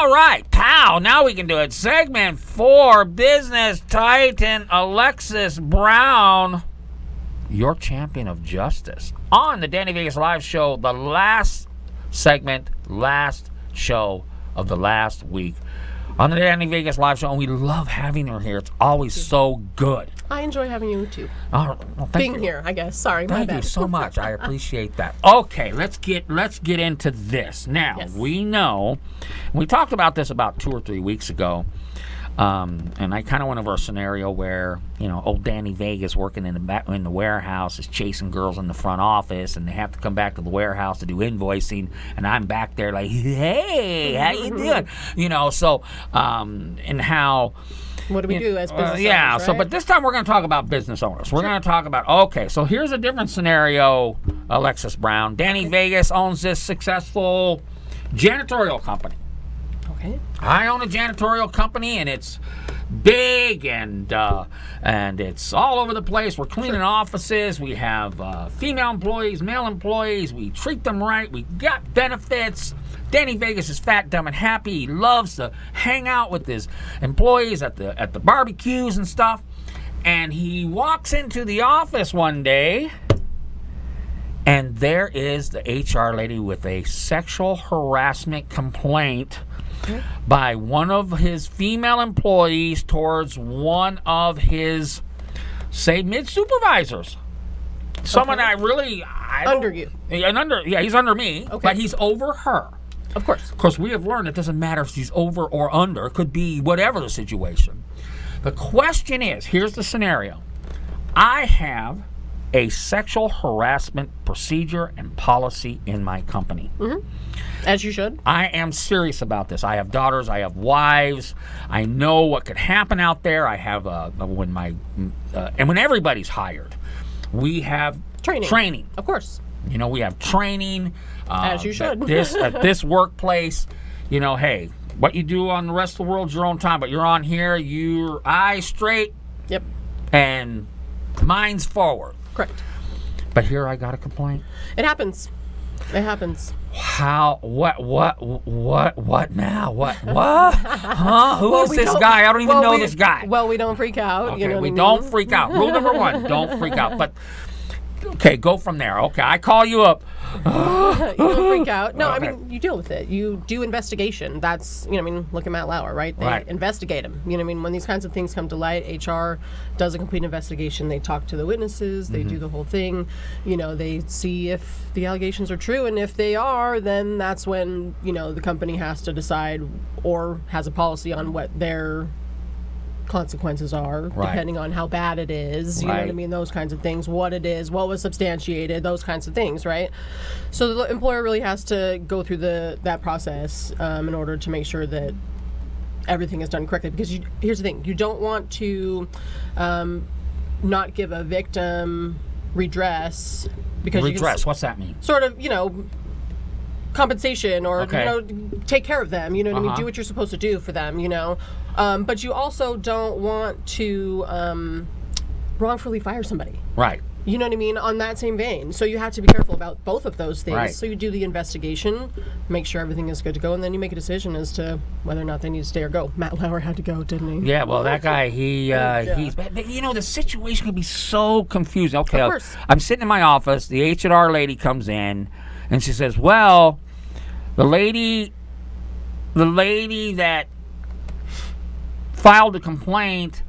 All right, pal, now we can do it. Segment 4, Business Titan Alexis Brown, your champion of justice. On the Danny Vegas Live Show, the last segment, last show of the last week. On the Danny Vegas Live Show, and we love having her here. It's always so good. I enjoy having you, too. Oh, well, Being here, I guess. Sorry, my bad. Thank you so much. I appreciate that. Okay, let's get into this. Now, we know, we talked about this about 2 or 3 weeks ago, and I kind of went over a scenario where, old Danny Vegas working in the warehouse is chasing girls in the front office, and they have to come back to the warehouse to do invoicing, and I'm back there like, hey, how you doing? And how... What do we do as business owners, yeah, right? but this time we're going to talk about business owners. We're going to talk about, okay, so here's a different scenario, Alexis Brown. Danny Vegas owns this successful janitorial company. Okay. I own a janitorial company, and it's big, and it's all over the place. We're cleaning offices. We have female employees, male employees. We treat them right. We got benefits. Danny Vegas is fat, dumb, and happy. He loves to hang out with his employees at the barbecues and stuff. And he walks into the office one day, and there is the HR lady with a sexual harassment complaint by one of his female employees towards one of his, say, mid-supervisors. Someone under you. He's under me, but he's over her. Of course. Of course, we have learned it doesn't matter if she's over or under. It could be whatever the situation. The question is, here's the scenario. I have a sexual harassment procedure and policy in my company. Mm-hmm. As you should. I am serious about this. I have daughters. I have wives. I know what could happen out there. I have when everybody's hired, we have training. Of course. We have training. As you should. At this workplace, hey, what you do on the rest of the world's your own time, but you're on here, your eyes straight. Yep. And mind's forward. Correct. But here I got a complaint. It happens. How? What now? What? Huh? Who is this guy? I don't even know this guy. Well, we don't freak out. Okay, we don't freak out. Rule number 1, don't freak out. But, okay, go from there. Okay, I call you up. You don't freak out. No, okay. I mean, you deal with it. You do investigation. That's, look at Matt Lauer, right? They investigate him. When these kinds of things come to light, HR does a complete investigation. They talk to the witnesses. They do the whole thing. They see if the allegations are true. And if they are, then that's when, the company has to decide or has a policy on what their consequences are, depending on how bad it is, you know what I mean, those kinds of things, what it is, what was substantiated, those kinds of things, right? So the employer really has to go through that process in order to make sure that everything is done correctly, because here's the thing, you don't want to not give a victim redress, because what's that mean? Sort of, compensation or take care of them, what I mean, do what you're supposed to do for them, but you also don't want to wrongfully fire somebody, right? You know what I mean, on that same vein. So you have to be careful about both of those things. Right. So you do the investigation, make sure everything is good to go, and then you make a decision as to whether or not they need to stay or go. Matt Lauer had to go, didn't he? Yeah, well, that guy, he's... But, the situation can be so confusing. Okay, of course. I'm sitting in my office, the H&R lady comes in, and she says, well, the lady that filed a complaint,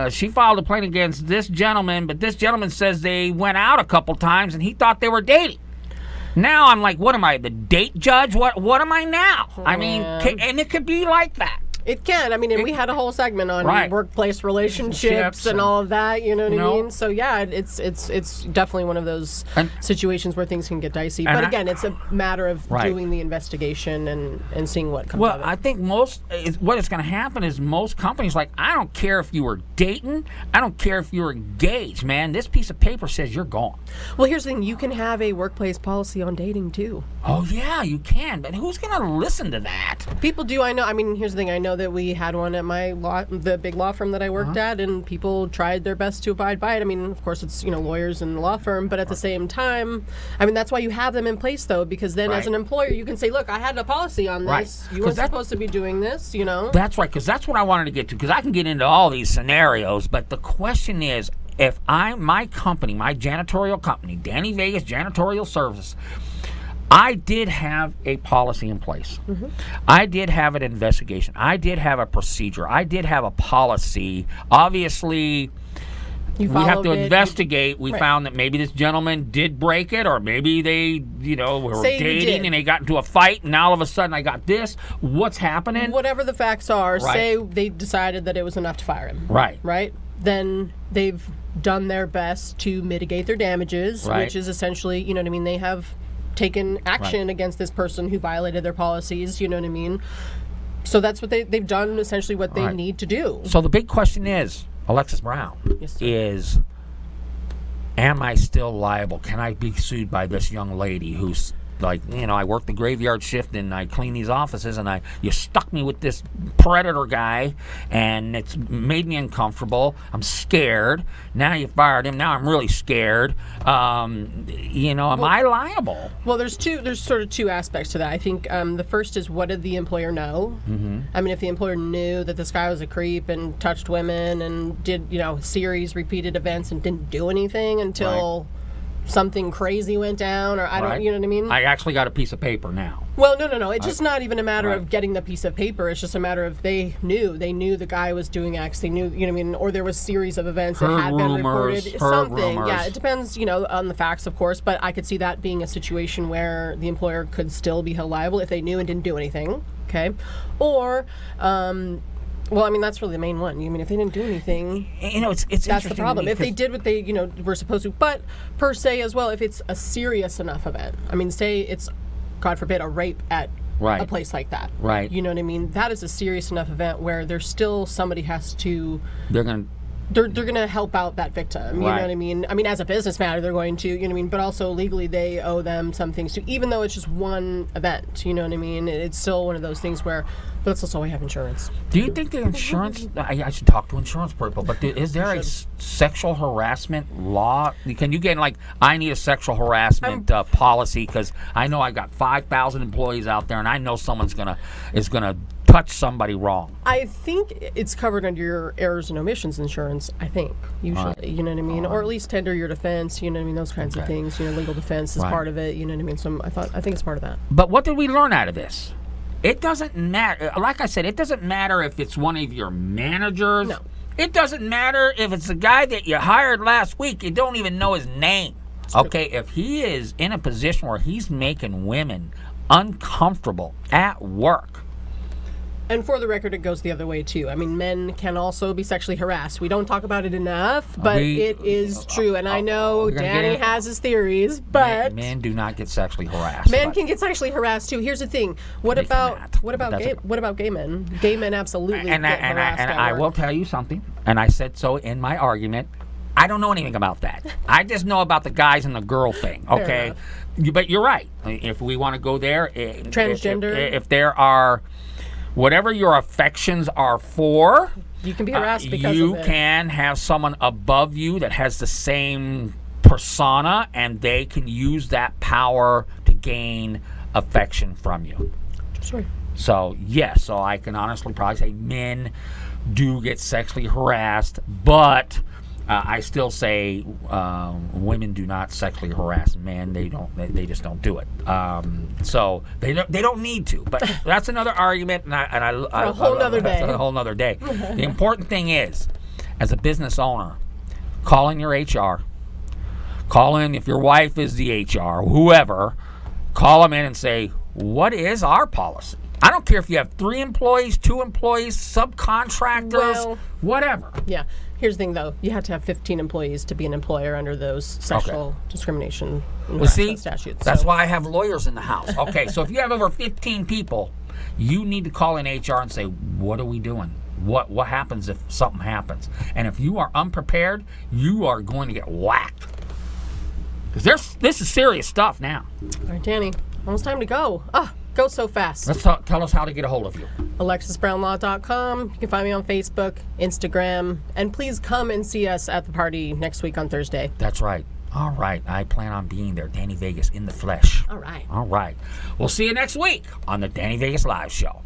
she filed a complaint against this gentleman, but this gentleman says they went out a couple times and he thought they were dating. Now I'm like, what am I, the date judge? What am I now? I mean, and it could be like that. It can. I mean, and we had a whole segment on workplace relationships and all of that. You know what I mean? So yeah, it's definitely one of those situations where things can get dicey. But again, it's a matter of doing the investigation and seeing what comes out of it. Well, I think what is going to happen is most companies I don't care if you were dating, I don't care if you were engaged, man. This piece of paper says you're gone. Well, here's the thing: you can have a workplace policy on dating too. Oh yeah, you can. But who's going to listen to that? People do. I know. I mean, here's the thing: I know know that we had one at the big law firm that I worked at, and people tried their best to abide by it. I mean, of course, it's lawyers and the law firm, but at the same time, I mean, that's why you have them in place, though, because then as an employer, you can say, look, I had a policy on this. You weren't supposed to be doing this, That's right, because that's what I wanted to get to, because I can get into all these scenarios, but the question is, if my company, my janitorial company, Danny Vegas Janitorial Service, I did have a policy in place. I did have an investigation. I did have a procedure. I did have a policy. Obviously, we have to investigate. We found that maybe this gentleman did break it, or maybe they, were dating and they got into a fight, and now all of a sudden I got this. What's happening? Whatever the facts are, say they decided that it was enough to fire him. Right? Then they've done their best to mitigate their damages, which is essentially, they have taken action against this person who violated their policies, So that's what they've done, essentially what they need to do. So the big question is, Alexis Brown, is, am I still liable? Can I be sued by this young lady who's like, I work the graveyard shift and I clean these offices, and you stuck me with this predator guy, and it's made me uncomfortable. I'm scared. Now you fired him. Now I'm really scared. Am I liable? Well, there's sort of two aspects to that. I think the first is, what did the employer know? I mean, if the employer knew that this guy was a creep and touched women and did, series repeated events and didn't do anything until something crazy went down, or I don't, you know what I mean? I actually got a piece of paper now. Well, no. It's just not even a matter of getting the piece of paper. It's just a matter of they knew the guy was doing X. They knew, or there was a series of events that had been reported. Something, yeah. It depends, on the facts, of course. But I could see that being a situation where the employer could still be held liable if they knew and didn't do anything. Okay, or. Well, I mean, that's really the main one. I mean, if they didn't do anything, it's that's the problem. If they did what they, were supposed to, but per se as well, if it's a serious enough event, I mean, say it's, God forbid, a rape at a place like that. Right. You know what I mean? That is a serious enough event where there's still somebody has to. They're going to help out that victim. You know what I mean? I mean, as a business matter, they're going to, what I mean? But also legally, they owe them some things too, even though it's just one event. You know what I mean? It's still one of those things where, but let's also have insurance. Do you think the insurance, I should talk to insurance people, but is there a sexual harassment law? Can you get, I need a sexual harassment policy, because I know I got 5,000 employees out there, and I know someone's is gonna touch somebody wrong. I think it's covered under your errors and omissions insurance, I think, usually, you know what I mean? Or at least tender your defense, you know what I mean? Those kinds of things, legal defense is part of it, you know what I mean? So I think it's part of that. But what did we learn out of this? It doesn't matter. Like I said, it doesn't matter if it's one of your managers. No. It doesn't matter if it's the guy that you hired last week. You don't even know his name. Okay, if he is in a position where he's making women uncomfortable at work. And for the record, it goes the other way, too. I mean, men can also be sexually harassed. We don't talk about it enough, but it is true. And I know Danny has his theories, but... Men do not get sexually harassed. Men can get sexually harassed, too. Here's the thing. What about gay men? Gay men absolutely get harassed at work. I will tell you something, and I said so in my argument. I don't know anything about that. I just know about the guys and the girl thing, okay? But you're right. If we want to go there... Transgender. If there are... Whatever your affections are for, you can be harassed because you of it. Can have someone above you that has the same persona, and they can use that power to gain affection from you. Sorry. So, yes, so I can honestly probably say men do get sexually harassed, but I still say women do not sexually harass men. They don't. They just don't do it. So they don't need to. But that's another argument, and a whole nother day. A whole nother day. The important thing is, as a business owner, call in your HR. Call in if your wife is the HR, whoever. Call them in and say, what is our policy? I don't care if you have 3 employees, 2 employees, subcontractors, whatever. Yeah. Here's the thing, though. You have to have 15 employees to be an employer under those sexual discrimination statutes. That's why I have lawyers in the house. Okay, so if you have over 15 people, you need to call in HR and say, what are we doing? What happens if something happens? And if you are unprepared, you are going to get whacked. Because this is serious stuff now. All right, Danny, almost time to go. Go so fast. Tell us how to get a hold of you. AlexisBrownLaw.com. You can find me on Facebook, Instagram, and please come and see us at the party next week on Thursday. That's right. All right. I plan on being there, Danny Vegas, in the flesh. All right. All right. We'll see you next week on the Danny Vegas Live Show.